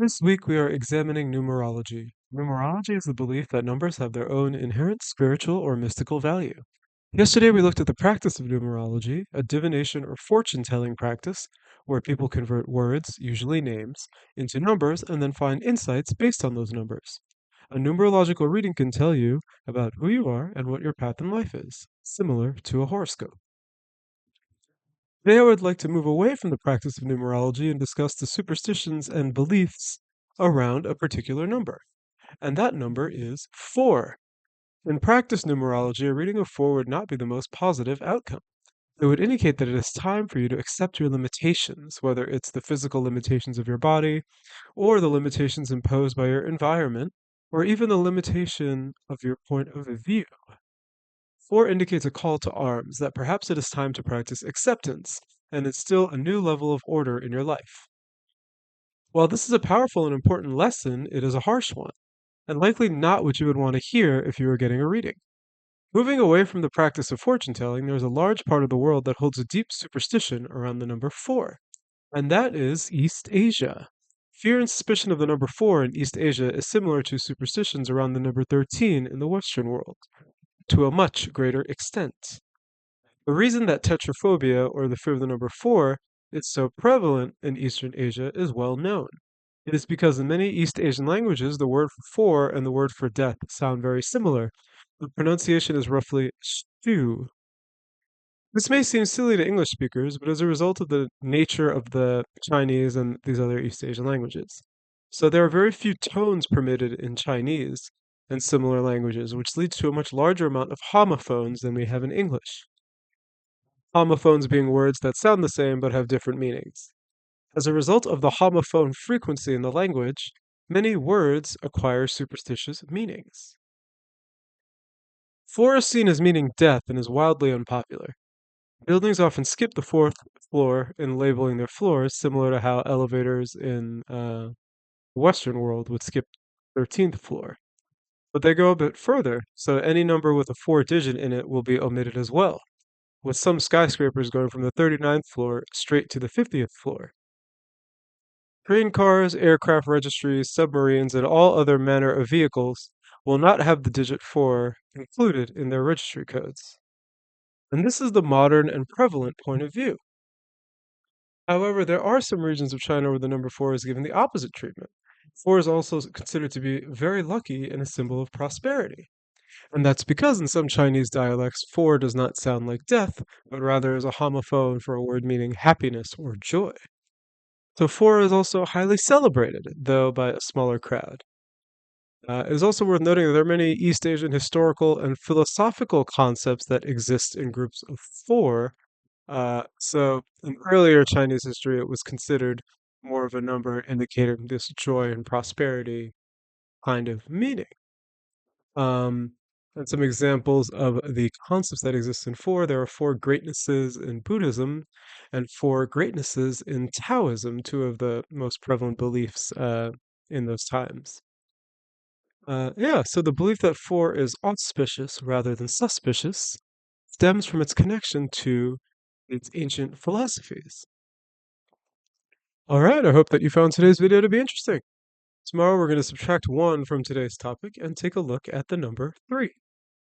This week we are examining numerology. Numerology is the belief that numbers have their own inherent spiritual or mystical value. Yesterday we looked at the practice of numerology, a divination or fortune-telling practice where people convert words, usually names, into numbers and then find insights based on those numbers. A numerological reading can tell you about who you are and what your path in life is, similar to a horoscope. Today, I would like to move away from the practice of numerology and discuss the superstitions and beliefs around a particular number. And that number is 4. In practice numerology, a reading of 4 would not be the most positive outcome. It would indicate that it is time for you to accept your limitations, whether it's the physical limitations of your body, or the limitations imposed by your environment, or even the limitation of your point of view. 4 indicates a call to arms, that perhaps it is time to practice acceptance and instill a new level of order in your life. While this is a powerful and important lesson, it is a harsh one, and likely not what you would want to hear if you were getting a reading. Moving away from the practice of fortune telling, there is a large part of the world that holds a deep superstition around the number 4, and that is East Asia. Fear and suspicion of the number 4 in East Asia is similar to superstitions around the number 13 in the Western world, to a much greater extent. The reason that tetraphobia, or the fear of the number 4, is so prevalent in Eastern Asia is well known. It is because in many East Asian languages, the word for 4 and the word for death sound very similar. The pronunciation is roughly stew. This may seem silly to English speakers, but as a result of the nature of the Chinese and these other East Asian languages. So there are very few tones permitted in Chinese and similar languages, which leads to a much larger amount of homophones than we have in English. Homophones being words that sound the same but have different meanings. As a result of the homophone frequency in the language, many words acquire superstitious meanings. 4 is seen as meaning death and is wildly unpopular. Buildings often skip the 4th floor in labeling their floors, similar to how elevators in the Western world would skip 13th floor. But they go a bit further, so any number with a 4 digit in it will be omitted as well, with some skyscrapers going from the 39th floor straight to the 50th floor. Train cars, aircraft registries, submarines, and all other manner of vehicles will not have the digit 4 included in their registry codes. And this is the modern and prevalent point of view. However, there are some regions of China where the number 4 is given the opposite treatment. 4 is also considered to be very lucky and a symbol of prosperity. And that's because in some Chinese dialects, 4 does not sound like death, but rather is a homophone for a word meaning happiness or joy. So 4 is also highly celebrated, though by a smaller crowd. It is also worth noting that there are many East Asian historical and philosophical concepts that exist in groups of 4. So in earlier Chinese history, it was considered more of a number indicating this joy and prosperity kind of meaning. Um, and some examples of the concepts that exist in 4, there are 4 greatnesses in Buddhism and 4 greatnesses in Taoism, two of the most prevalent beliefs in those times. So the belief that 4 is auspicious rather than suspicious stems from its connection to its ancient philosophies. All right, I hope that you found today's video to be interesting. Tomorrow we're going to subtract 1 from today's topic and take a look at the number 3.